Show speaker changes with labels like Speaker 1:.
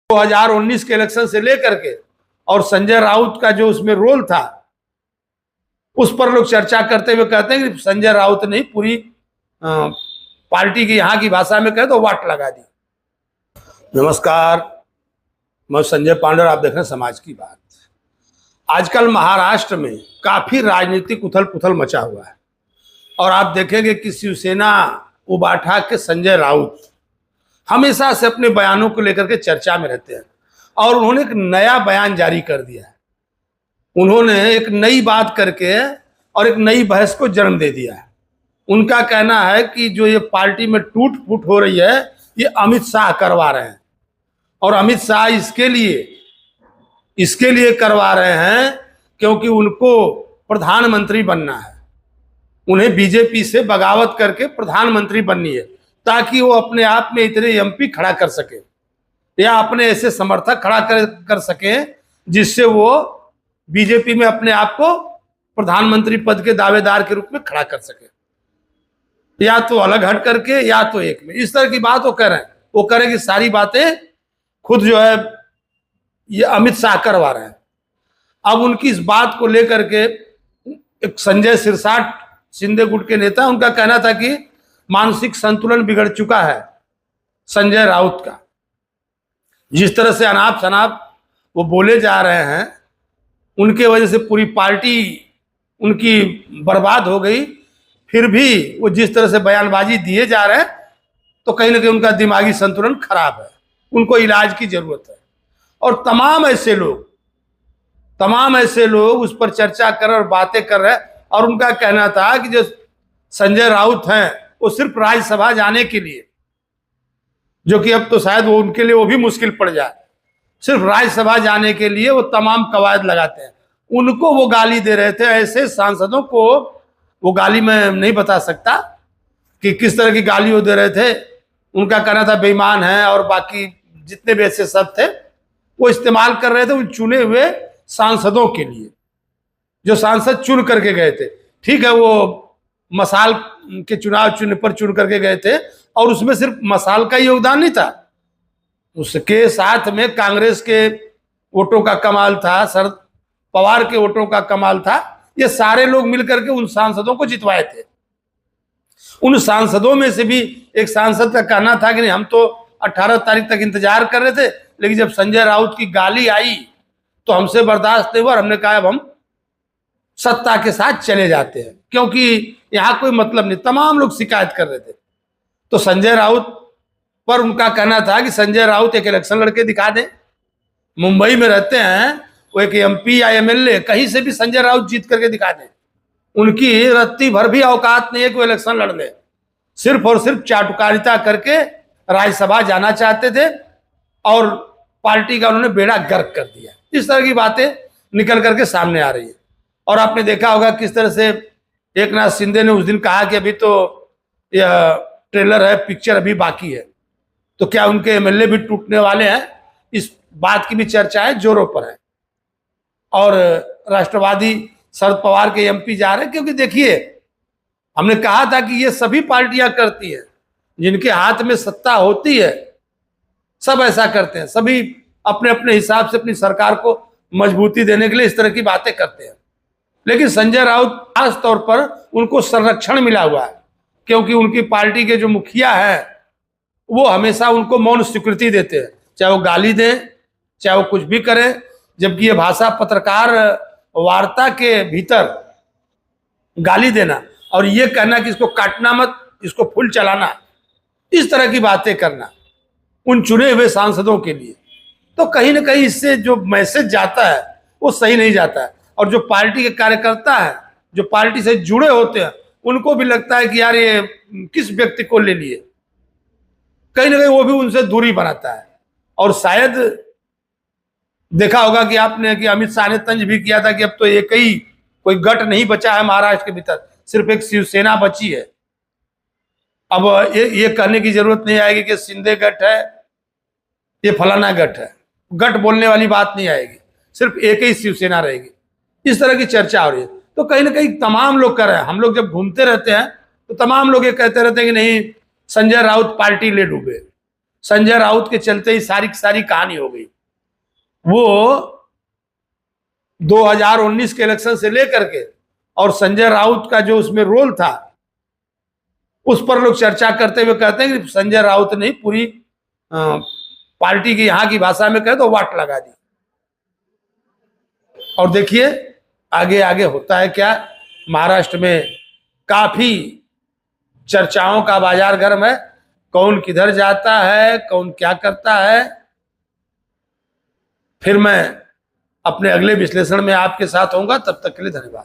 Speaker 1: 2019 के इलेक्शन से लेकर के और संजय राउत का जो उसमें रोल था उस पर लोग चर्चा करते हुए कहते हैं कि संजय राउत ने पूरी पार्टी की यहाँ की भाषा में कहे तो वाट लगा दी। नमस्कार, मैं संजय पांडे और आप देख रहे हैं समाज की बात। आजकल महाराष्ट्र में काफी राजनीतिक उथल पुथल मचा हुआ है और आप देखेंगे कि शिवसेना उबाठा के संजय राउत हमेशा से अपने बयानों को लेकर के चर्चा में रहते हैं और उन्होंने एक नया बयान जारी कर दिया है। उन्होंने एक नई बात करके और एक नई बहस को जन्म दे दिया है। उनका कहना है कि जो ये पार्टी में टूट फूट हो रही है ये अमित शाह करवा रहे हैं और अमित शाह इसके लिए करवा रहे हैं क्योंकि उनको प्रधानमंत्री बनना है। उन्हें बीजेपी से बगावत करके प्रधानमंत्री बननी है ताकि वो अपने आप में इतने एमपी खड़ा कर सके या अपने ऐसे समर्थक खड़ा कर सके जिससे वो बीजेपी में अपने आप को प्रधानमंत्री पद के दावेदार के रूप में खड़ा कर सके, या तो अलग हट करके या तो एक में। इस तरह की बात वो कर रहे हैं। वो करेंगे सारी बातें खुद जो है ये अमित शाह करवा रहे हैं। अब उनकी इस बात को लेकर के एक संजय सिरसाट शिंदे गुट के नेता, उनका कहना था कि मानसिक संतुलन बिगड़ चुका है संजय राउत का। जिस तरह से अनाप शनाप वो बोले जा रहे हैं उनके वजह से पूरी पार्टी उनकी बर्बाद हो गई। फिर भी वो जिस तरह से बयानबाजी दिए जा रहे हैं तो कहीं ना कहीं उनका दिमागी संतुलन खराब है, उनको इलाज की जरूरत है। और तमाम ऐसे लोग उस पर चर्चा कर रहे और बातें कर रहे हैं। और उनका कहना था कि जो संजय राउत हैं वो सिर्फ राज्यसभा जाने के लिए, जो कि अब तो शायद वो उनके लिए वो भी मुश्किल पड़ जाए, सिर्फ राज्यसभा जाने के लिए वो तमाम कवायद लगाते हैं। उनको वो गाली दे रहे थे। ऐसे सांसदों को वो गाली मैं नहीं बता सकता कि किस तरह की गाली वो दे रहे थे। उनका कहना था बेईमान है और बाकी जितने भी ऐसे शब्द थे वो इस्तेमाल कर रहे थे उन चुने हुए सांसदों के लिए जो सांसद चुन करके गए थे। ठीक है, वो मसाल के चुनाव चुन करके गए थे और उसमें सिर्फ मसाल का योगदान नहीं था, उसके साथ में कांग्रेस के वोटों का कमाल था, शरद पवार के वोटों का कमाल था। ये सारे लोग मिलकर के उन सांसदों को जितवाए थे। उन सांसदों में से भी एक सांसद का कहना था कि नहीं, हम तो 18 तारीख तक इंतजार कर रहे थे, लेकिन जब संजय राउत की गाली आई तो हमसे बर्दाश्त नहीं हुआ और हमने कहा अब हम सत्ता के साथ चले जाते हैं क्योंकि यहाँ कोई मतलब नहीं। तमाम लोग शिकायत कर रहे थे। तो संजय राउत पर उनका कहना था कि संजय राउत एक इलेक्शन लड़के दिखा दें। मुंबई में रहते हैं, वो एक एमपी या एमएलए कहीं से भी संजय राउत जीत करके दिखा दें। उनकी रत्ती भर भी औकात नहीं है कि वो इलेक्शन लड़ ले। सिर्फ और सिर्फ चाटुकारिता करके राज्यसभा जाना चाहते थे और पार्टी का उन्होंने बेड़ा गर्क कर दिया। इस तरह की बातें निकल करके सामने आ रही है। और आपने देखा होगा किस तरह से एकनाथ शिंदे ने उस दिन कहा कि अभी तो यह ट्रेलर है, पिक्चर अभी बाकी है। तो क्या उनके एमएलए भी टूटने वाले हैं? इस बात की भी चर्चाएं जोरों पर है। और राष्ट्रवादी शरद पवार के एमपी जा रहे हैं क्योंकि देखिए, हमने कहा था कि ये सभी पार्टियां करती हैं, जिनके हाथ में सत्ता होती है सब ऐसा करते हैं। सभी अपने अपने हिसाब से अपनी सरकार को मजबूती देने के लिए इस तरह की बातें करते हैं। लेकिन संजय राउत खास तौर पर उनको संरक्षण मिला हुआ है क्योंकि उनकी पार्टी के जो मुखिया हैं वो हमेशा उनको मौन स्वीकृति देते हैं, चाहे वो गाली दें चाहे वो कुछ भी करें। जबकि ये भाषा पत्रकार वार्ता के भीतर गाली देना और ये कहना कि इसको काटना मत, इसको फूल चलाना, इस तरह की बातें करना उन चुने हुए सांसदों के लिए, तो कहीं ना कहीं इससे जो मैसेज जाता है वो सही नहीं जाता है। और जो पार्टी के कार्यकर्ता है, जो पार्टी से जुड़े होते हैं, उनको भी लगता है कि यार ये किस व्यक्ति को ले लिए, कहीं ना कहीं वो भी उनसे दूरी बनाता है। और शायद देखा होगा कि आपने कि अमित शाह ने तंज भी किया था कि अब तो एक ही कोई गठ नहीं बचा है महाराष्ट्र के भीतर, सिर्फ एक शिवसेना बची है। अब ये कहने की जरूरत नहीं आएगी कि शिंदे गठ है, ये फलाना गठ है। गठ बोलने वाली बात नहीं आएगी, सिर्फ एक ही शिवसेना रहेगी। इस तरह की चर्चा हो रही है। तो कहीं ना कहीं तमाम लोग कर रहे हैं। हम लोग जब घूमते रहते हैं तो तमाम लोग ये कहते रहते हैं कि नहीं, संजय राउत पार्टी ले डूबे, संजय राउत के चलते ही सारी की सारी कहानी हो गई। वो 2019 के इलेक्शन से लेकर के और संजय राउत का जो उसमें रोल था उस पर लोग चर्चा करते हुए कहते हैं कि संजय राउत ने पूरी पार्टी की यहां की भाषा में कहे तो वाट लगा दी। और देखिए आगे आगे होता है क्या। महाराष्ट्र में काफी चर्चाओं का बाजार गर्म है, कौन किधर जाता है, कौन क्या करता है। फिर मैं अपने अगले विश्लेषण में आपके साथ होऊंगा, तब तक के लिए धन्यवाद।